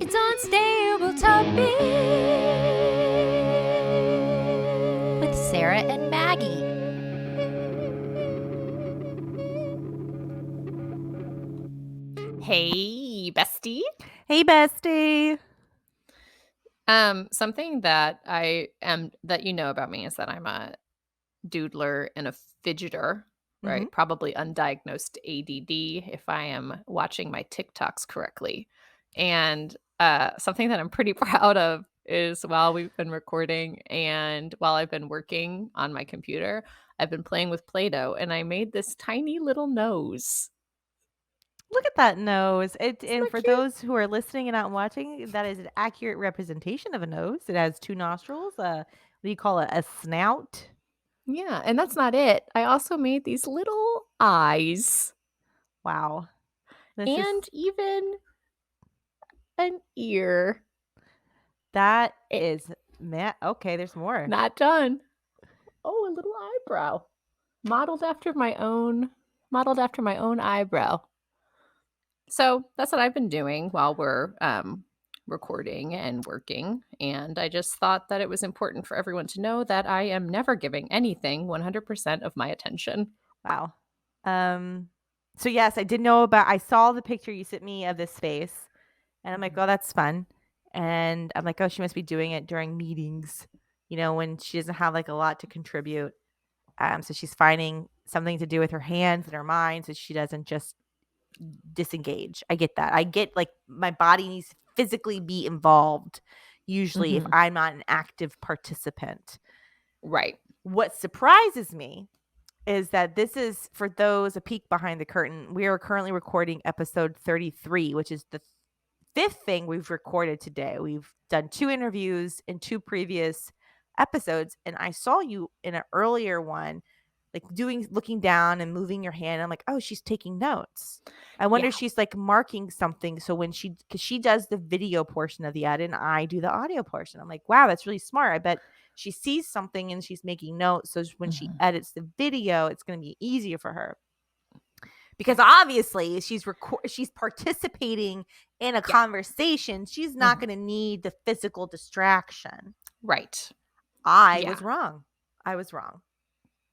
It's Unstable Topic with Sarah and Maggie. Hey, bestie. Hey, bestie. Something that that you know about me is that I'm a doodler and a fidgeter, right? Mm-hmm. Probably undiagnosed ADD if I am watching my TikToks correctly. And something that I'm pretty proud of is while we've been recording and while I've been working on my computer, I've been playing with play-doh and I made this tiny little nose. Look at that nose. Isn't And that for cute? those who are listening and not watching, that is an accurate representation of a nose. It has two nostrils. What do you call it? A snout. Yeah, and that's not it. I also made these little eyes Wow. This is and even an ear. that It, is okay, there's more. not done. Oh, a little eyebrow. Modeled after my own eyebrow. So that's what I've been doing while we're recording and working. And I just thought that it was important for everyone to know that I am never giving anything 100% of my attention. Wow. So yes, I saw the picture you sent me of this face, and I'm like, oh, that's fun. And I'm like, oh, she must be doing it during meetings, when she doesn't have like a lot to contribute. So she's finding something to do with her hands and her mind so she doesn't just disengage. I get that. I get like my body needs to physically be involved, usually if Mhm. I'm not an active participant. Right. What surprises me is that this is, for those, a peek behind the curtain. We are currently recording episode 33, which is the fifth thing we've recorded today. We've done 2 interviews in 2 previous episodes, and I saw you in an earlier one, like looking down and moving your hand. I'm like, oh, she's taking notes. I wonder Yeah. if she's like marking something. So because she does the video portion of the edit and I do the audio portion. I'm like, wow, that's really smart. I bet she sees something and she's making notes. So when she Mhm. edits the video, it's going to be easier for her. Because obviously she's participating in a Yeah. conversation. She's not Mhm. going to need the physical distraction. Right. I Yeah. was wrong. I was wrong.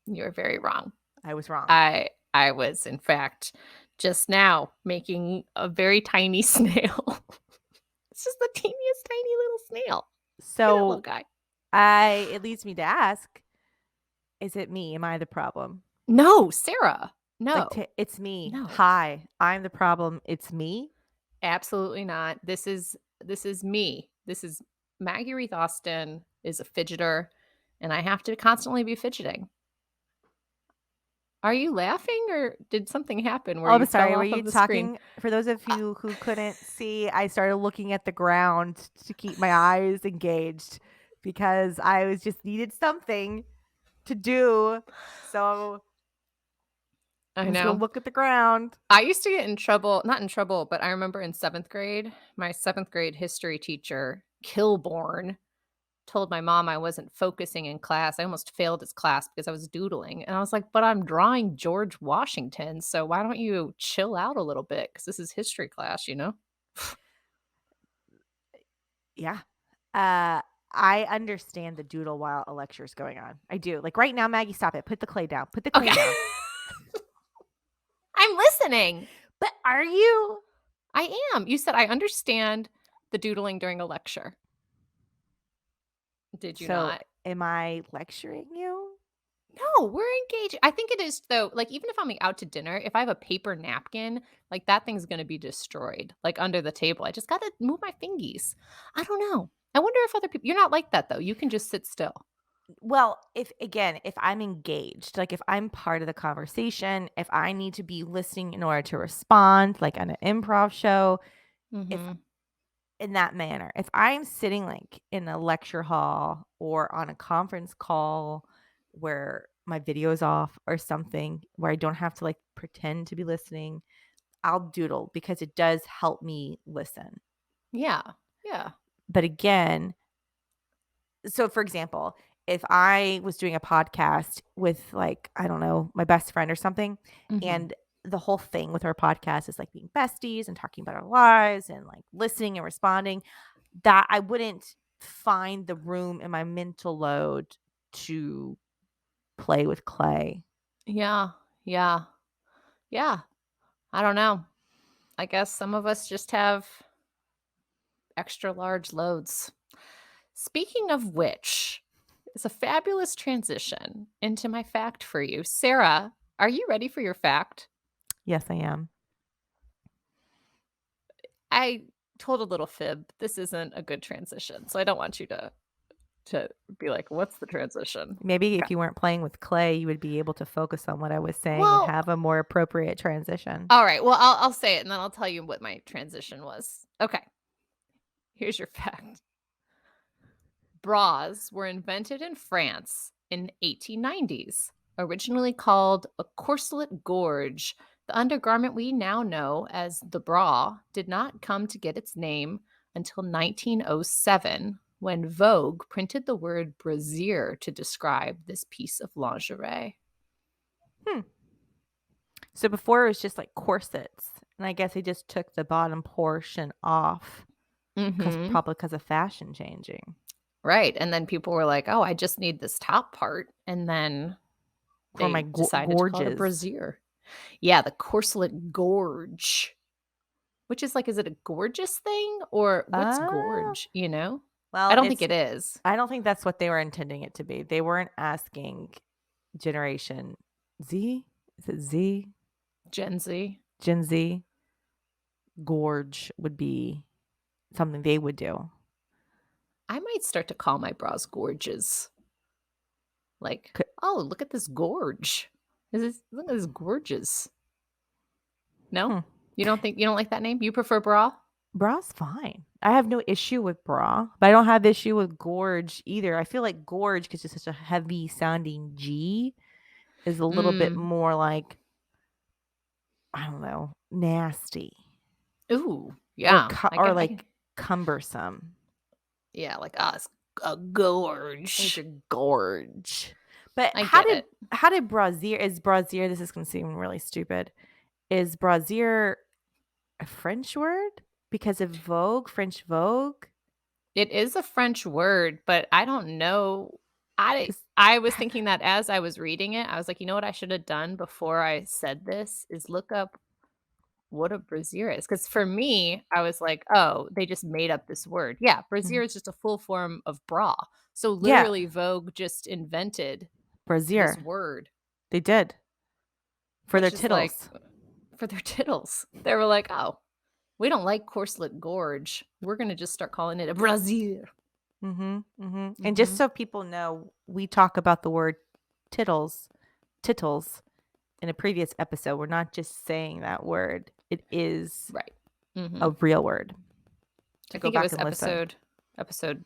You're very wrong. I was wrong. I was in fact just now making a very tiny snail. It's just the teeniest tiny little snail. Look at that little So guy. it leads me to ask, is it me? Am I the problem? No, Sarah. Like, No. it's me. No. Hi, I'm the problem. It's me. Absolutely not. This is me. This is Maggie Reith Austin is a fidgeter, and I have to constantly be fidgeting. Are you laughing or did something happen where Oh, I'm you fell sorry. Were off you of the screen? talking? For those of Uh, you who couldn't see, I started looking at the ground to keep my eyes engaged because I was just needed something to do. So I I'm just gonna know. look at the ground. I used to get in trouble, not in trouble, but I remember in 7th grade, my 7th grade history teacher, Kilborn, told my mom I wasn't focusing in class. I almost failed his class because I was doodling. And I was like, "But I'm drawing George Washington, so why don't you chill out a little bit? Because this is history class, you know?" Yeah. I understand the doodle while a lecture is going on. I do. Like right now, Maggie, stop it. Put the clay down. Put the clay Okay. down. I'm listening. But are you? I am. You said I understand the doodling during a lecture. Did you So not? am I lecturing you? No, we're engaged. I think it is though, like even if I'm out to dinner, if I have a paper napkin, like that thing's gonna be destroyed, like under the table. I just gotta move my fingies. I don't know. I wonder if other people you're not like that though. You can just sit still. Well, if I'm engaged, like if I'm part of the conversation, if I need to be listening in order to respond, like on an improv show, if Mhm. in that manner, if I'm sitting like in a lecture hall or on a conference call where my video is off or something where I don't have to like pretend to be listening, I'll doodle because it does help me listen. Yeah. Yeah. But again, so for example, if I was doing a podcast with like, I don't know, my best friend or something, Mhm. and the whole thing with our podcast is like being besties and talking about our lives and like listening and responding, that I wouldn't find the room in my mental load to play with clay. Yeah. Yeah. Yeah. I don't know. I guess some of us just have extra large loads. Speaking of which, it's a fabulous transition into my fact for you. Sarah, are you ready for your fact? Yes, I am. I told a little fib. This isn't a good transition, so I don't want you to be like, "What's the transition?" Maybe Okay. if you weren't playing with clay, you would be able to focus on what I was saying and Well, have a more appropriate transition. all right. Well, I'll say it and then I'll tell you what my transition was. Okay. Here's your fact. Bras were invented in France in 1890s, originally called a corselet gorge. The undergarment we now know as the bra did not come to get its name until 1907 when Vogue printed the word brassiere to describe this piece of lingerie. Hmm. So before it was just like corsets, and I guess they just took the bottom portion off because Mhm. probably because of fashion changing. Right, and then people were like, "Oh, I just need this top part," and then For my they decided to call it a gorges. brassiere. Yeah, the corselet gorge. Which is like, is it a gorgeous thing or what's Ah, gorge, you know? I well, don't think it's it is. I don't think that's what they were intending it to be. They weren't asking Generation Z? Is it Z? Gen Z. Gen Z? Gorge would be something they would do. I might start to call my bras gorges. Like, C "Oh, look at this gorge. Look at this gorgeous." No? hmm. You don't like that name? You prefer bra? Bra's fine. I have no issue with bra, but I don't have issue with gorge either. I feel like gorge, because it's such a heavy sounding G, is a little bit Mm. more like, I don't know, nasty Ooh, or yeah. or I can like cumbersome. yeah, like, it's a It's a gorge. gorge. But I get it. how did brassiere is brassiere, this is gonna seem really stupid. Is brassiere a French word? Because of Vogue, French Vogue? It is a French word, but I don't know. Because I was thinking that as I was reading it, I was like, "You know what I should have done before I said this is look up what a brassiere is." Because for me, I was like, "Oh, they just made up this word." Yeah, brassiere is just a full form of bra. So yeah, literally Vogue just invented this brassiere. word, They did for their which is like tittles. for their tittles. They were like, "Oh, we don't like corselet gorge. We're gonna just start calling it a brassiere." Mhm, mhm. And just Mhm. so people know, we talk about the word tittles, tittles in a previous episode. We're not just saying that word. It is Right. a Mhm. real word. So I go think it back was and listen. episode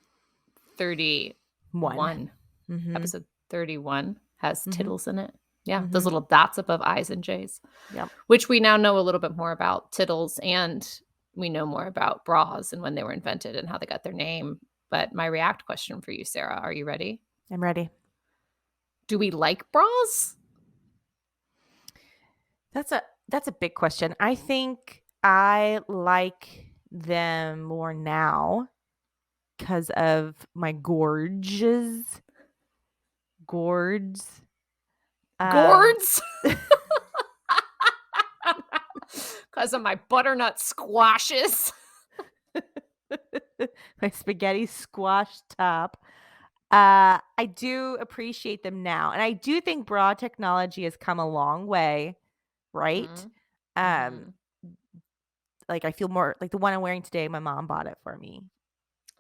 31. 1. Mhm. Episode 31 has Mhm. tittles in it. Yeah, those Mhm. little dots above I's and J's, Yep. which we now know a little bit more about tittles, and we know more about bras and when they were invented and how they got their name. But my react question for you, Sarah, are you ready? I'm ready. Do we like bras? That's a big question. I think I like them more now because of my gorges. Gourds. Um Gourds? 'Cause of my butternut squashes. my spaghetti squash top. I do appreciate them now, and I do think bra technology has come a long way, right? Mhm. Um, Mhm. like I feel more like the one I'm wearing today, my mom bought it for me,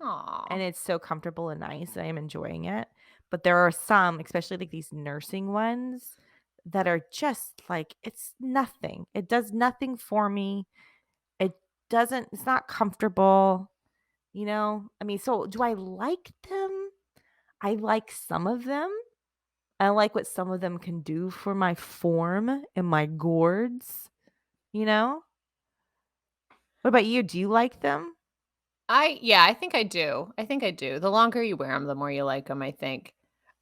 and Aw. it's so comfortable and nice. I am enjoying it. But there are some, especially like these nursing ones, that are just like it's nothing. It does nothing for me. It doesn't. It's not comfortable. I mean, so do I like them? I like some of them. I like what some of them can do for my form and my gourds, you know? What about you? Do you like them? I think I do. I think I do. The longer you wear them, the more you like them. I think.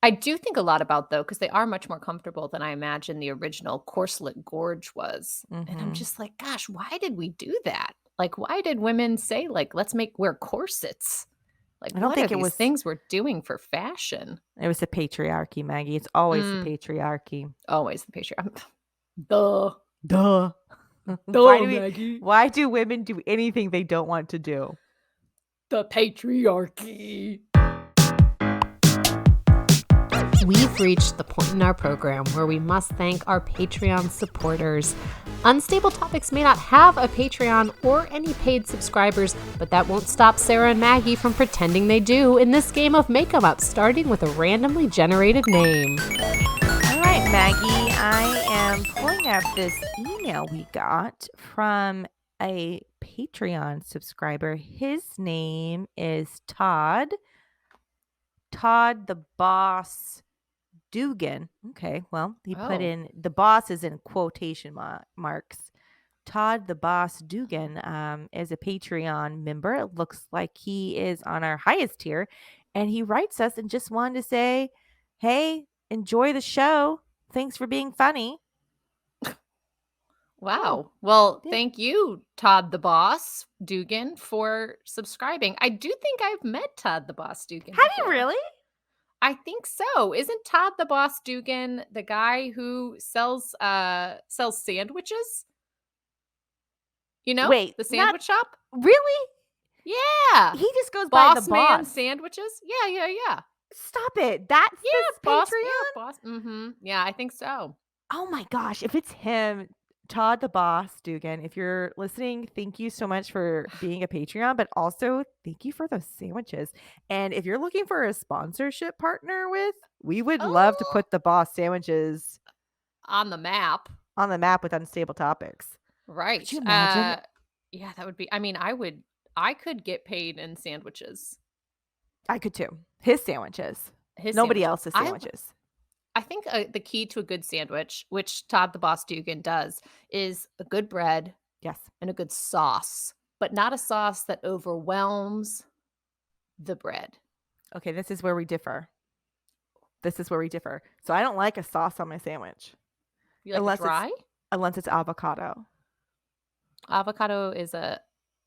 I do think a lot about, though, because they are much more comfortable than I imagine the original Corselet Gorge was, and I'm Mhm. just like, "Gosh, why did we do that?" Like, why did women say, like, "Let's wear corsets?" Like, I don't what are think these things we're doing for fashion? it was the patriarchy, Maggie. It's always the Mm, patriarchy. always the Duh. Duh. Why Duh, do we Maggie. why do women do anything they don't want to do? The patriarchy. We've reached the point in our program where we must thank our Patreon supporters. Unstable Topics may not have a Patreon or any paid subscribers, but that won't stop Sarah and Maggie from pretending they do in this game of make 'em up, starting with a randomly generated name. All right, Maggie, I am pulling up this email we got from a Patreon subscriber. His name is Todd. Todd the Boss Dugan. Okay, well, he put Oh, in the boss is in quotation marks. Todd the Boss Dugan is a Patreon member. It looks like he is on our highest tier. And he writes us and just wanted to say, hey, enjoy the show. Thanks for being funny. Oh, wow. Well, yeah. thank you, Todd the Boss Dugan, for subscribing. I do think I've met Todd the Boss Dugan Have you before. really? I think so. Isn't Todd the Boss Dugan the guy who sells sandwiches? You know? Wait, The not sandwich shop? really? Yeah. He just goes by the Boss Man boss. Sandwiches? Yeah, yeah, yeah. Stop it. That's Yeah, this Patreon? boss. Mhm. Yeah, I think so. Oh my gosh, if it's him, Todd the Boss Dugan, if you're listening, thank you so much for being a Patreon, but also thank you for those sandwiches. And if you're looking for a sponsorship partner with, we would love to Oh, put the Boss sandwiches on the map. on the map with unstable topics. Could Right. you imagine? Yeah, that would be I could get paid in sandwiches. I could too. His sandwiches. His Nobody sandwiches. else's sandwiches. I think, the key to a good sandwich, which Todd the Boss Dugan does, is a good bread Yes. and a good sauce, but not a sauce that overwhelms the bread. Okay, this is where we differ. This is where we differ. So I don't like a sauce on my sandwich You like it unless it's dry? unless it's avocado. Avocado is not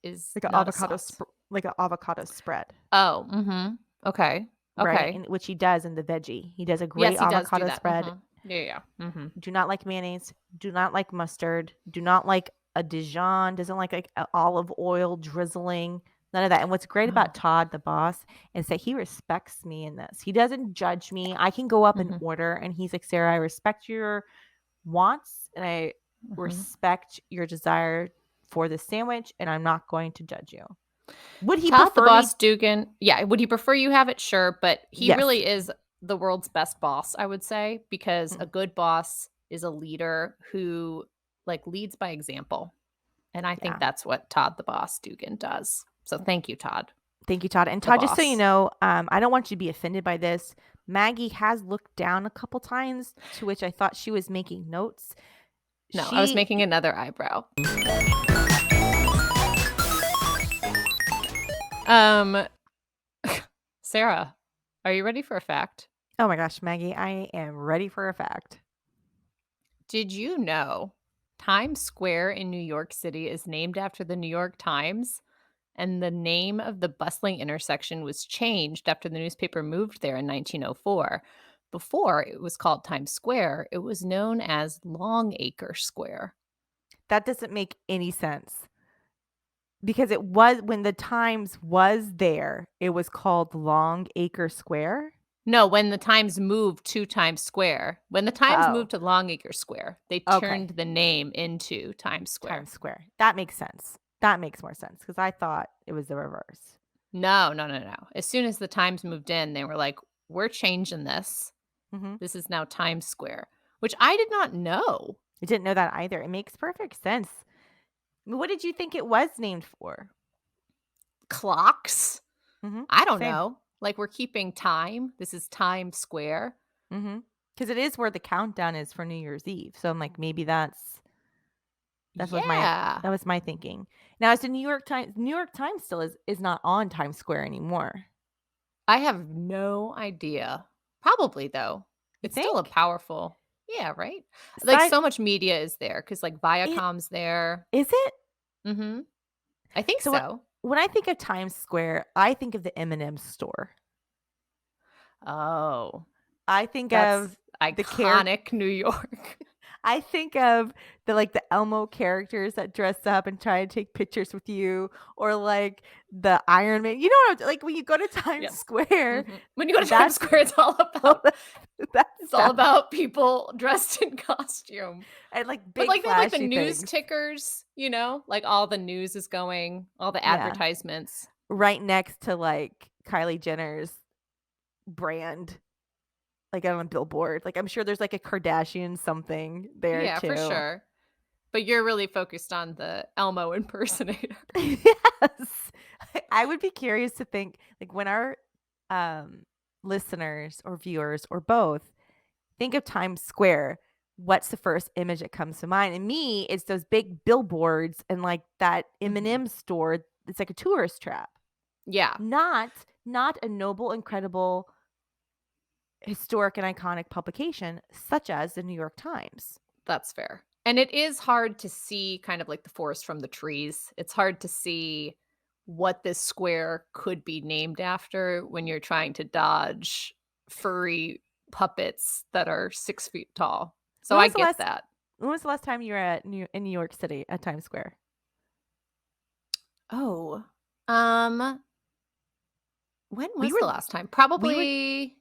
a sauce. Like an avocado spread, Oh, mhm. Okay. right? Okay. And which he does in the veggie. He does a great Yes, he does do avocado that. spread. Mhm. Yeah, yeah. Mhm. Do not like mayonnaise, do not like mustard, do not like a Dijon, doesn't like a olive oil drizzling, none of that. And what's great Oh. about Todd the boss is that he respects me in this. He doesn't judge me. I can go up and Mhm. order and he's like, "Sarah, I respect your wants and I Mhm. respect your desire for the sandwich and I'm not going to judge you." Would he Todd the prefer me? Boss Dugan, yeah, would he prefer you have it? Sure, but he Yes. really is the world's best boss, I would say, because a Mm, good boss is a leader who, like, leads by example, and I think yeah. that's what Todd the Boss Dugan does. So thank you, Todd Thank you, Todd. And the Todd, just so you Boss. know, I don't want you to be offended by this. Maggie has looked down a couple times, to which I thought she was making notes. No, I was She, making another eyebrow. Um, Sarah, are you ready for a fact? oh my gosh, Maggie, I am ready for a fact. Did you know Times Square in New York City is named after the New York Times? And the name of the bustling intersection was changed after the newspaper moved there in 1904. Before it was called Times Square, it was known as Longacre Square. That doesn't make any sense because it was when the Times was there, it was called Longacre Square. No, when the Times moved to Times Square, when the Times Oh, moved to Longacre Square, they okay. turned the name into Times Square. Times Square. That makes sense. That makes more sense because I thought it was the reverse. No, no, no, no. As soon as the Times moved in, they were like, we're changing this. Hmm. This is now Times Square, which I did not know. I didn't know that either. It makes perfect sense. What did you think it was named for? Clocks? Mhm. I don't Same. know. Like, we're keeping time. This is Times Square. Mhm. Because it is where the countdown is for New Year's Eve. So I'm like, maybe that's what my Yeah. that was my thinking. Now, it's the New York Times still is not on Times Square anymore. I have no idea. Probably, though. You It's still a think? powerful yeah, right? Like, Aside so much media is there because like, it Viacom's there. is it? Mhm. I think So so. when I think of Times Square, I think of the M&M store. Oh, I think that's of the character. iconic New York. I think of the Elmo characters that dress up and try to take pictures with you, or like the Iron Man. You know what I'm like when you go to Times Yeah. Square, Mhm. When you go to Times that's Square, all that it's all stuff, about people dressed in costume. and like But, big like, they have, like, the flashy news things. tickers, like, all the news is going, all the Yeah, advertisements. right next to like Kylie Jenner's brand, like on a billboard. Like I'm sure there's like a Kardashian something there Yeah, for too. sure. But you're really focused on the Elmo impersonator. Yes. I would be curious to think, like, when our, um, listeners or viewers or both think of Times Square, what's the first image that comes to mind? And me, it's those big billboards and, like, that Mhm. M&M store. It's like a tourist trap, Yeah, not a noble, incredible, historic, and iconic publication such as the New York Times. that's fair. And it is hard to see kind of like the forest from the trees. It's hard to see what this square could be named after when you're trying to dodge furry puppets that are 6 feet tall. So When I was the get last that. when was the last time you were in New York City at Times Square? Oh, um, when We was were the last time? we were Probably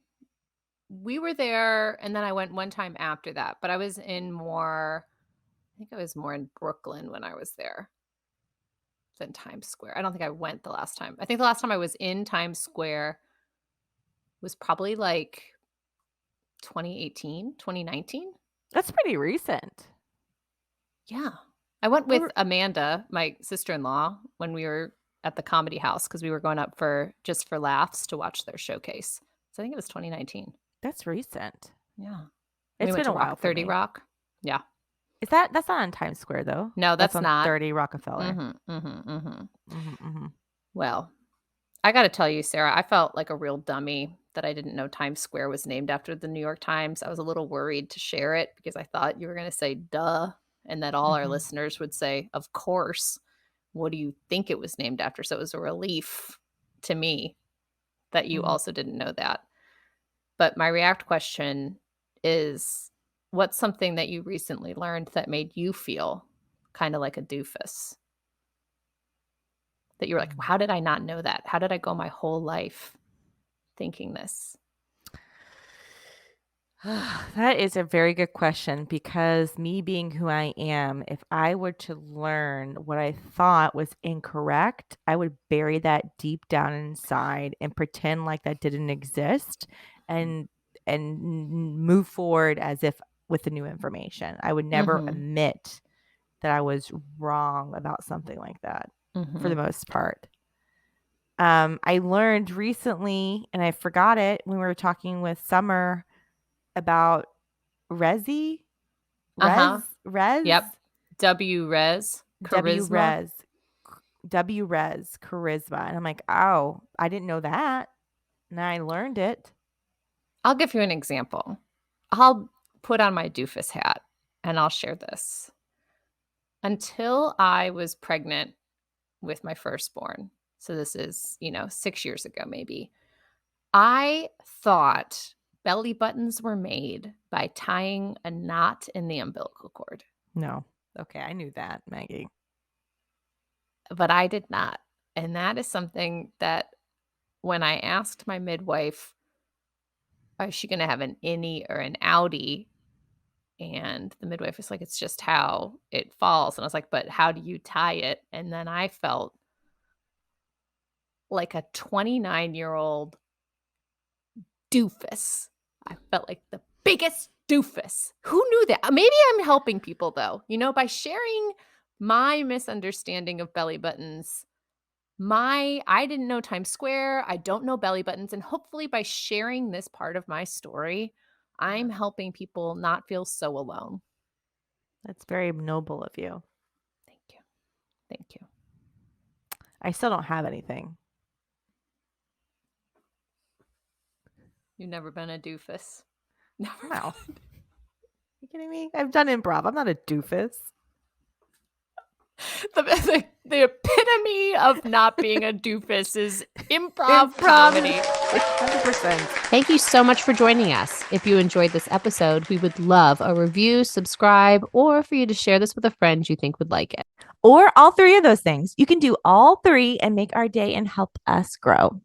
we were there, and then I went one time after that, but I think I was more in Brooklyn when I was there than Times Square. I don't think I went the last time. I think the last time I was in Times Square was probably like 2018, 2019. That's pretty recent. Yeah. I went We with were Amanda, my sister-in-law, when we were at the Comedy House because we were going up for just for laughs to watch their showcase. So I think it was 2019. That's recent. Yeah. We It's went been a to while Rock for 30 me. Rock. Yeah. That's not on Times Square though. No, That's that's on not. 30 Rockefeller. Mhm, mhm, mhm. Mhm, mhm. Well, I gotta tell you, Sarah, I felt like a real dummy that I didn't know Times Square was named after the New York Times. I was a little worried to share it because I thought you were gonna say, "Duh," and that all our Mhm, listeners would say, "Of course. What do you think it was named after?" So it was a relief to me that you mhm. also didn't know that. But my react question is, what's something that you recently learned that made you feel kinda like a doofus? That you were like, Mm. "How did I not know that? How did I go my whole life thinking this?" That is a very good question because me being who I am, if I were to learn what I thought was incorrect, I would bury that deep down inside and pretend like that didn't exist and move forward as if with the new information. I would never Mhm. admit that I was wrong about something like that for the Mhm. most part. I learned recently, and I forgot it when we were talking with Summer about Resi, Uh-huh. Res, Yep. W res, W charisma. Res, W Res, charisma. And I'm like, oh, I didn't know that. And I learned it. I'll give you an example. I'll put on my doofus hat, and I'll share this. Until I was pregnant with my firstborn, so this is, 6 years ago maybe, I thought belly buttons were made by tying a knot in the umbilical cord, No. Okay, I knew that, Maggie. but I did not, and that is something that when I asked my midwife, "Is she gonna have an innie or an outie?" And the midwife was like, "It's just how it falls." And I was like, "But how do you tie it?" And then I felt like a 29-year-old doofus. I felt like the biggest doofus. Who knew that? Maybe I'm helping people though, by sharing my misunderstanding of belly buttons. I didn't know Times Square, I don't know belly buttons, and hopefully by sharing this part of my story, Yeah. I'm helping people not feel so alone. That's very noble of you. Thank you. Thank you. I still don't have anything. You've never been a doofus. Never No. been. Are you kidding me? I've done improv. I'm not a doofus. The epitome of not being a doofus is improv comedy. 100%. Thank you so much for joining us. If you enjoyed this episode, we would love a review, subscribe, or for you to share this with a friend you think would like it. Or all three of those things. You can do all three and make our day and help us grow.